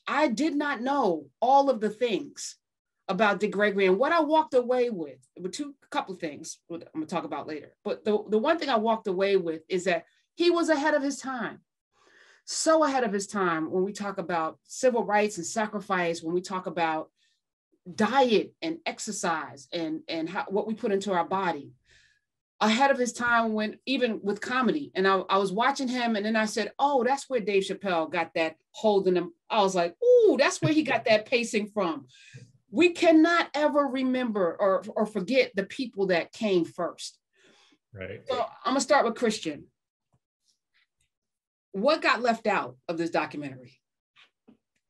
I did not know all of the things about Dick Gregory. And what I walked away with couple of things I'm going to talk about later. But the one thing I walked away with is that he was ahead of his time. So ahead of his time when we talk about civil rights and sacrifice, when we talk about diet and exercise and what we put into our body. Ahead of his time, when even with comedy. And I was watching him, and then I said, oh, that's where Dave Chappelle got that holding him. I was like, ooh, that's where he got that pacing from. We cannot ever remember or forget the people that came first. Right. So I'm gonna start with Christian. What got left out of this documentary?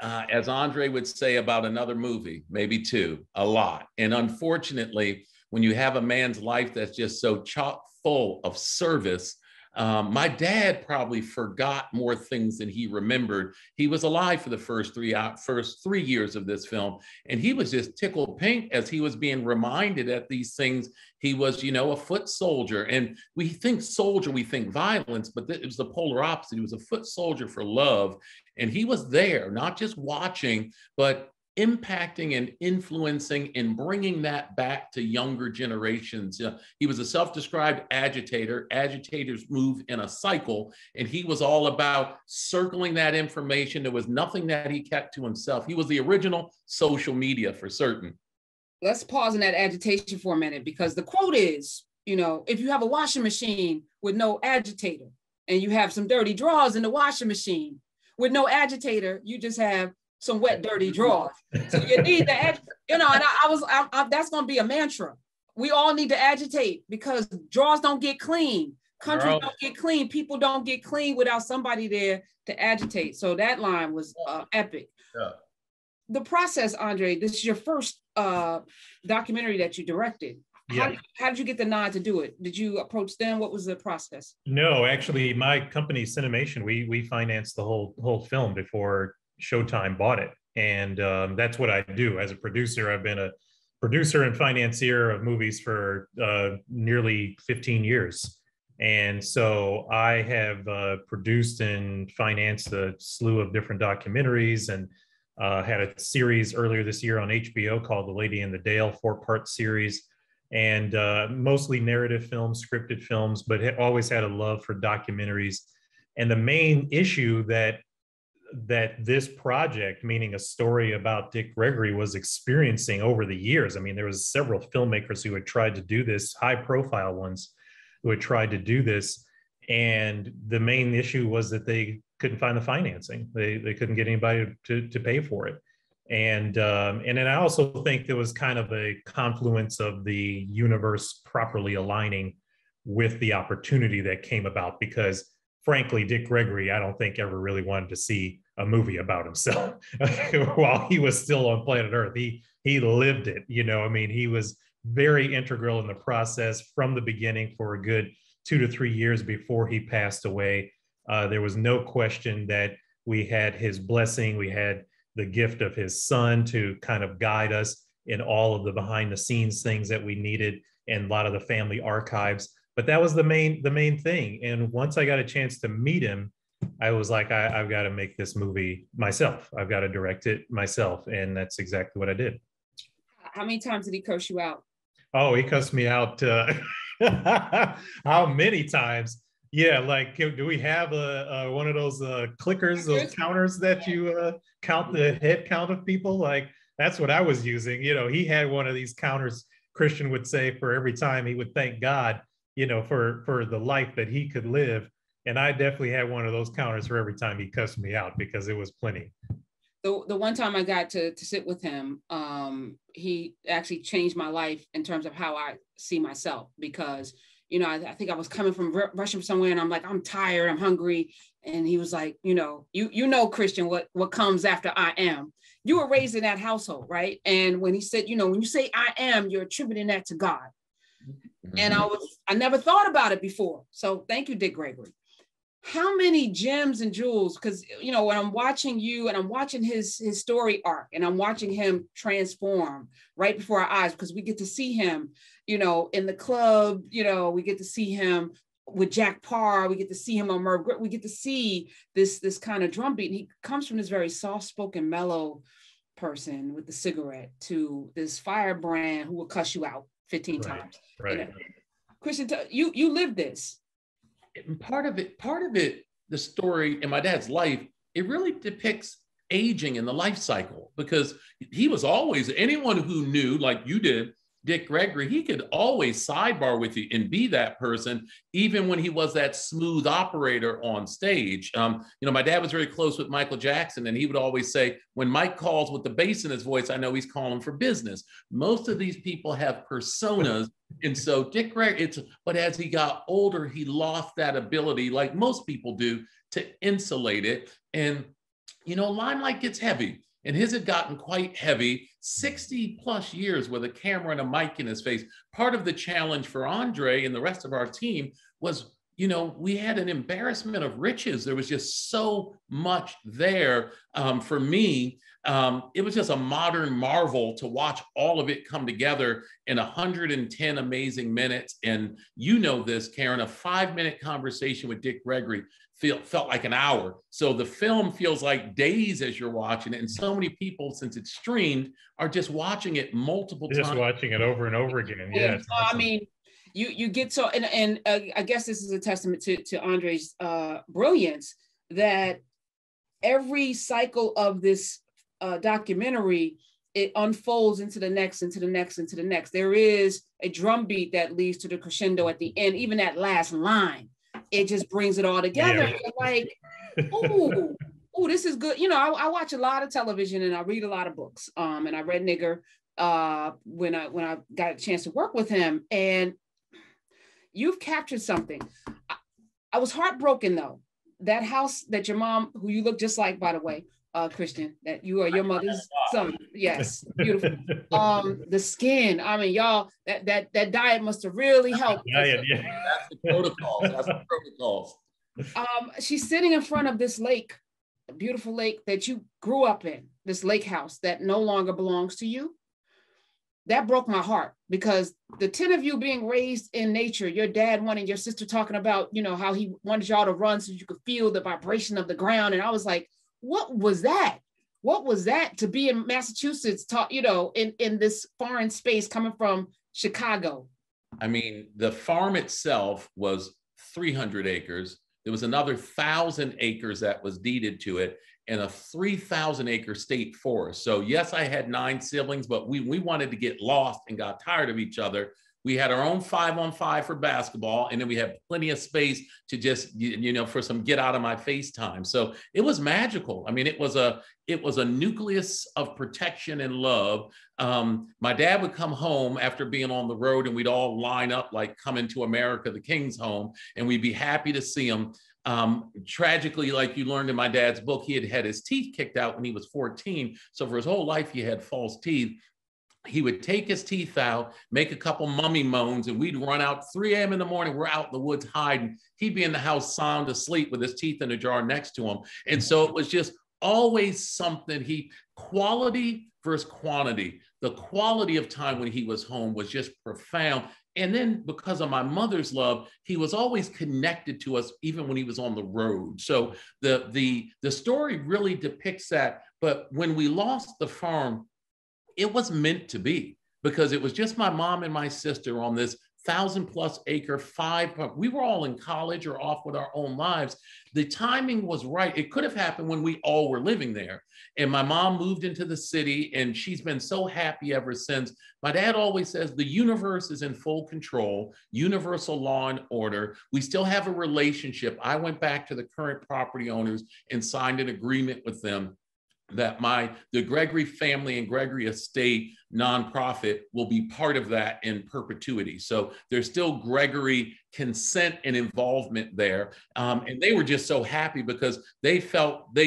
As Andre would say about another movie, maybe two, a lot. And unfortunately, when you have a man's life that's just so chock full of service, my dad probably forgot more things than he remembered. He was alive for the first 3 years of this film, and he was just tickled pink as he was being reminded at these things. He was, a foot soldier, and we think soldier, we think violence, but it was the polar opposite. He was a foot soldier for love, and he was there, not just watching, but impacting and influencing and bringing that back to younger generations. He was a self-described agitator. Agitators move in a cycle, and he was all about circling that information. There was nothing that he kept to himself. He was the original social media for certain. Let's pause in that agitation for a minute, because the quote is, if you have a washing machine with no agitator and you have some dirty drawers in the washing machine with no agitator, you just have some wet, dirty drawers. So you need to, and that's going to be a mantra. We all need to agitate, because drawers don't get clean. Countries don't get clean. People don't get clean without somebody there to agitate. So that line was epic. Yeah. The process, Andre, this is your first documentary that you directed. Yeah. How did you get the nod to do it? Did you approach them? What was the process? No, actually, my company, Cinemation, we financed the whole film before Showtime bought it. And that's what I do as a producer. I've been a producer and financier of movies for nearly 15 years. And so I have produced and financed a slew of different documentaries, and had a series earlier this year on HBO called The Lady in the Dale, 4-part series, and mostly narrative films, scripted films, but always had a love for documentaries. And the main issue that this project, meaning a story about Dick Gregory, was experiencing over the years. I mean, there was several filmmakers who had tried to do this, high profile ones who had tried to do this. And the main issue was that they couldn't find the financing. They couldn't get anybody to pay for it. And then I also think there was kind of a confluence of the universe properly aligning with the opportunity that came about, because frankly, Dick Gregory, I don't think ever really wanted to see a movie about himself while he was still on planet Earth. He lived it, I mean, he was very integral in the process from the beginning for a good 2 to 3 years before he passed away. There was no question that we had his blessing. We had the gift of his son to kind of guide us in all of the behind the scenes things that we needed, and a lot of the family archives. But that was the main thing. And once I got a chance to meet him, I was like, I've got to make this movie myself. I've got to direct it myself. And that's exactly what I did. How many times did he curse you out? Oh, he cussed me out. How many times? Yeah, like, do we have one of those clickers, those counters that you count the head count of people? Like, that's what I was using. He had one of these counters, Christian would say, for every time he would thank God, for the life that he could live. And I definitely had one of those counters for every time he cussed me out, because it was plenty. The one time I got to sit with him, he actually changed my life in terms of how I see myself, because, I think I was coming from rushing somewhere, and I'm like, I'm tired, I'm hungry. And he was like, Christian, what comes after I am. You were raised in that household, right? And when he said, when you say I am, you're attributing that to God. Mm-hmm. And I never thought about it before. So thank you, Dick Gregory. How many gems and jewels? Because, when I'm watching you and I'm watching his story arc, and I'm watching him transform right before our eyes, because we get to see him, in the club, we get to see him with Jack Parr, we get to see him on Merv. We get to see this kind of drum beat. And he comes from this very soft-spoken, mellow person with the cigarette to this firebrand who will cuss you out 15 times. Right. And, Christian, you lived this. And part of it, the story in my dad's life, it really depicts aging in the life cycle, because he was always, anyone who knew, like you did, Dick Gregory, he could always sidebar with you and be that person, even when he was that smooth operator on stage. My dad was very close with Michael Jackson, and he would always say, when Mike calls with the bass in his voice, I know he's calling for business. Most of these people have personas. And so Dick Gregory, but as he got older, he lost that ability, like most people do, to insulate it. And, limelight gets heavy. And his had gotten quite heavy, 60 plus years with a camera and a mic in his face. Part of the challenge for Andre and the rest of our team was, we had an embarrassment of riches. There was just so much there. For me, it was just a modern marvel to watch all of it come together in 110 amazing minutes. And this, Karen, a 5-minute conversation with Dick Gregory felt like an hour. So the film feels like days as you're watching it. And so many people, since it's streamed, are just watching it multiple times. Just watching it over and over again. Yeah. Awesome. I mean, you get so, and I guess this is a testament to Andre's brilliance, that every cycle of this documentary, it unfolds into the next, into the next, into the next. There is a drum beat that leads to the crescendo at the end, even that last line. It just brings it all together. Yeah. Like, ooh, this is good. I watch a lot of television and I read a lot of books. And I read Nigger when I got a chance to work with him. And you've captured something. I was heartbroken though. That house that your mom, who you look just like, by the way, Christian, that you are your mother's son. Yes, beautiful. The skin. I mean, y'all, that diet must have really helped. That's the protocols. That's the protocols. She's sitting in front of this lake, a beautiful lake that you grew up in, this lake house that no longer belongs to you. That broke my heart, because the 10 of you being raised in nature, your dad wanting, your sister talking about, how he wanted y'all to run so you could feel the vibration of the ground. And I was like, what was that? What was that to be in Massachusetts, in this foreign space coming from Chicago? I mean, the farm itself was 300 acres. There was another 1,000 acres that was deeded to it, and a 3,000-acre state forest. So yes, I had 9 siblings, but we wanted to get lost and got tired of each other. We had our own 5-on-5 for basketball, and then we had plenty of space to just, for some get out of my face time. So it was magical. I mean, it was a nucleus of protection and love. My dad would come home after being on the road, and we'd all line up like Coming to America, the King's home, and we'd be happy to see him. Tragically, like you learned in my dad's book, he had his teeth kicked out when he was 14. So for his whole life, he had false teeth. He would take his teeth out, make a couple mummy moans, and we'd run out 3 a.m. in the morning. We're out in the woods hiding. He'd be in the house sound asleep with his teeth in a jar next to him. And so it was just always something. Quality versus quantity. The quality of time when he was home was just profound. And then because of my mother's love, he was always connected to us, even when he was on the road. So the story really depicts that. But when we lost the farm, it was meant to be, because it was just my mom and my sister on this 1,000+ acre 5. We were all in college or off with our own lives. The timing was right. It could have happened when we all were living there. And my mom moved into the city, and she's been so happy ever since. My dad always says the universe is in full control, universal law and order. We still have a relationship. I went back to the current property owners and signed an agreement with them that the Gregory family and Gregory Estate nonprofit will be part of that in perpetuity. So there's still Gregory consent and involvement there. And they were just so happy, because they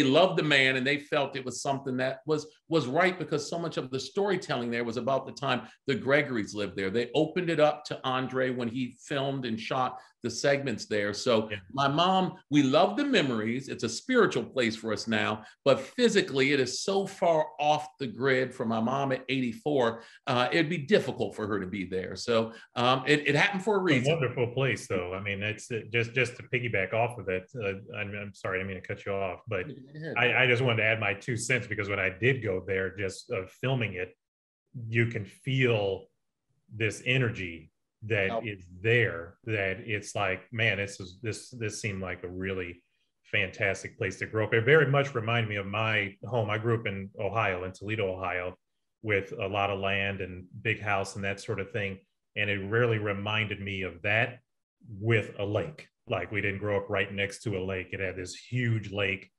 loved the man, and they felt it was something that was right, because so much of the storytelling there was about the time the Gregorys lived there. They opened it up to Andre when he filmed and shot the segments there. So yeah. My mom, we love the memories. It's a spiritual place for us now, but physically it is so far off the grid for my mom at 84. before, it'd be difficult for her to be there. So it happened for a reason. A wonderful place, though. I mean, it's just to piggyback off of it. I'm sorry, I didn't mean to cut you off, but I just wanted to add my 2 cents, because when I did go there, just filming it, you can feel this energy that is there. That it's like, man, this seemed like a really fantastic place to grow up. It very much reminded me of my home. I grew up in Ohio, in Toledo, Ohio, with a lot of land and big house and that sort of thing. And it really reminded me of that with a lake. Like, we didn't grow up right next to a lake. It had this huge lake.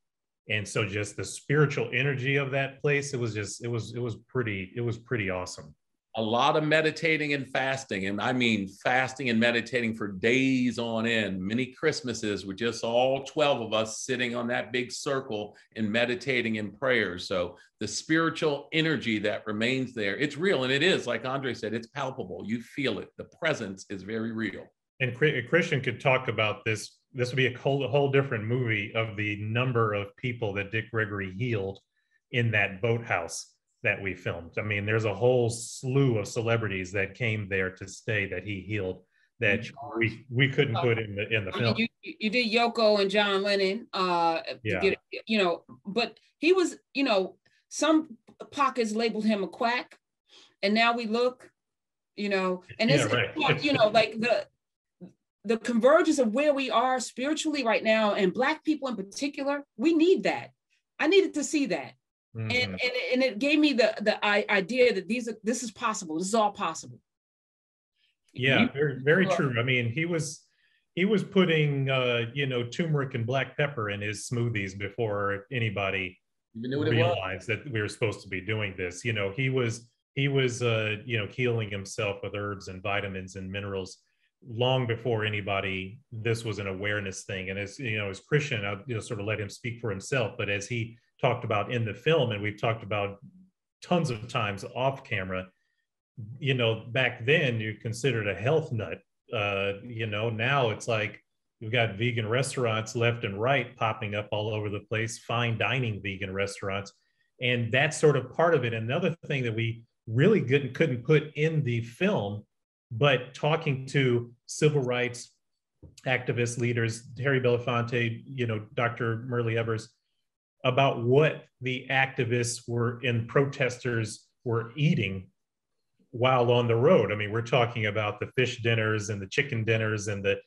And so just the spiritual energy of that place, it was pretty awesome. A lot of meditating and fasting. And I mean, fasting and meditating for days on end. Many Christmases with just all 12 of us sitting on that big circle and meditating in prayer. So the spiritual energy that remains there, it's real. And it is, like Andre said, it's palpable. You feel it. The presence is very real. And Christian could talk about this. This would be a whole different movie of the number of people that Dick Gregory healed in that boathouse that we filmed. I mean, there's a whole slew of celebrities that came there to stay that he healed that we couldn't put in the film. You did Yoko and John Lennon, but he was, some pockets labeled him a quack, and now we look, and it's, like the convergence of where we are spiritually right now, and Black people in particular, we need that. I needed to see that. Mm-hmm. And it gave me the idea that this is possible. This is all possible. Yeah, very, very true. I mean, he was putting turmeric and black pepper in his smoothies before anybody realized that we were supposed to be doing this. He was healing himself with herbs and vitamins and minerals long before anybody. This was an awareness thing. And as Christian, I sort of let him speak for himself, but as he talked about in the film, and we've talked about tons of times off camera, back then you considered a health nut. Now it's like we've got vegan restaurants left and right popping up all over the place, fine dining vegan restaurants. And that's sort of part of it. Another thing that we really couldn't put in the film, but talking to civil rights activist leaders, Harry Belafonte, Dr. Murley Evers, about what the activists and protesters were eating while on the road. I mean, we're talking about the fish dinners and the chicken dinners and the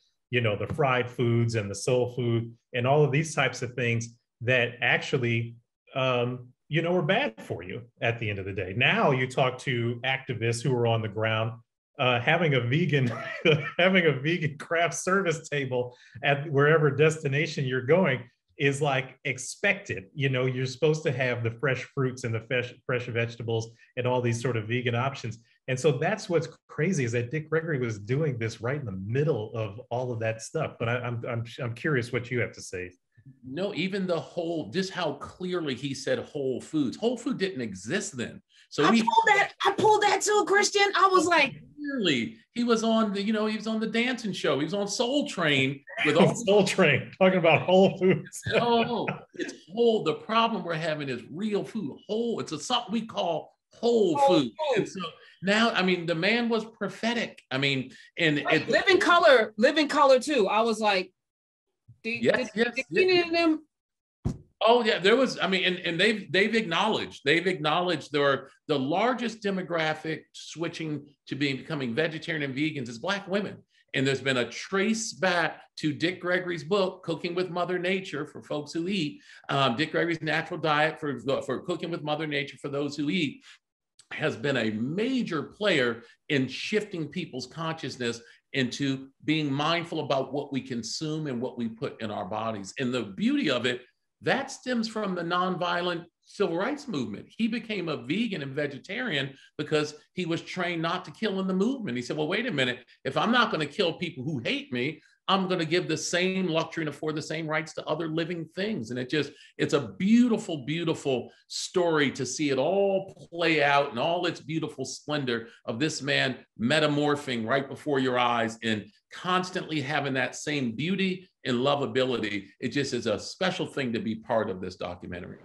fried foods and the soul food and all of these types of things that actually, were bad for you at the end of the day. Now you talk to activists who are on the ground, having a vegan craft service table at wherever destination you're going is like expected. You're supposed to have the fresh fruits and the fresh vegetables and all these sort of vegan options. And so that's what's crazy, is that Dick Gregory was doing this right in the middle of all of that stuff. But I'm curious what you have to say. No, even just how clearly he said Whole Foods. Whole Food didn't exist then. So I pulled that too, Christian. I was like, clearly he was on he was on the dancing show. He was on Soul Train Soul Train, talking about Whole Foods. It's whole. The problem we're having is real food. Whole. It's something we call whole food. And so now, I mean, the man was prophetic. I mean, and living color too. I was like, yes. them. Oh yeah, there was. I mean, and they've acknowledged the largest demographic switching to becoming vegetarian and vegans is Black women. And there's been a trace back to Dick Gregory's book, Cooking with Mother Nature for folks who eat. Dick Gregory's Natural Diet for Cooking with Mother Nature for those who eat has been a major player in shifting people's consciousness into being mindful about what we consume and what we put in our bodies. And the beauty of it, that stems from the nonviolent civil rights movement. He became a vegan and vegetarian because he was trained not to kill in the movement. He said, well, wait a minute, if I'm not going to kill people who hate me, I'm going to give the same luxury and afford the same rights to other living things. And it's a beautiful, beautiful story to see it all play out in all its beautiful splendor of this man metamorphing right before your eyes and constantly having that same beauty and lovability. It just is a special thing to be part of this documentary.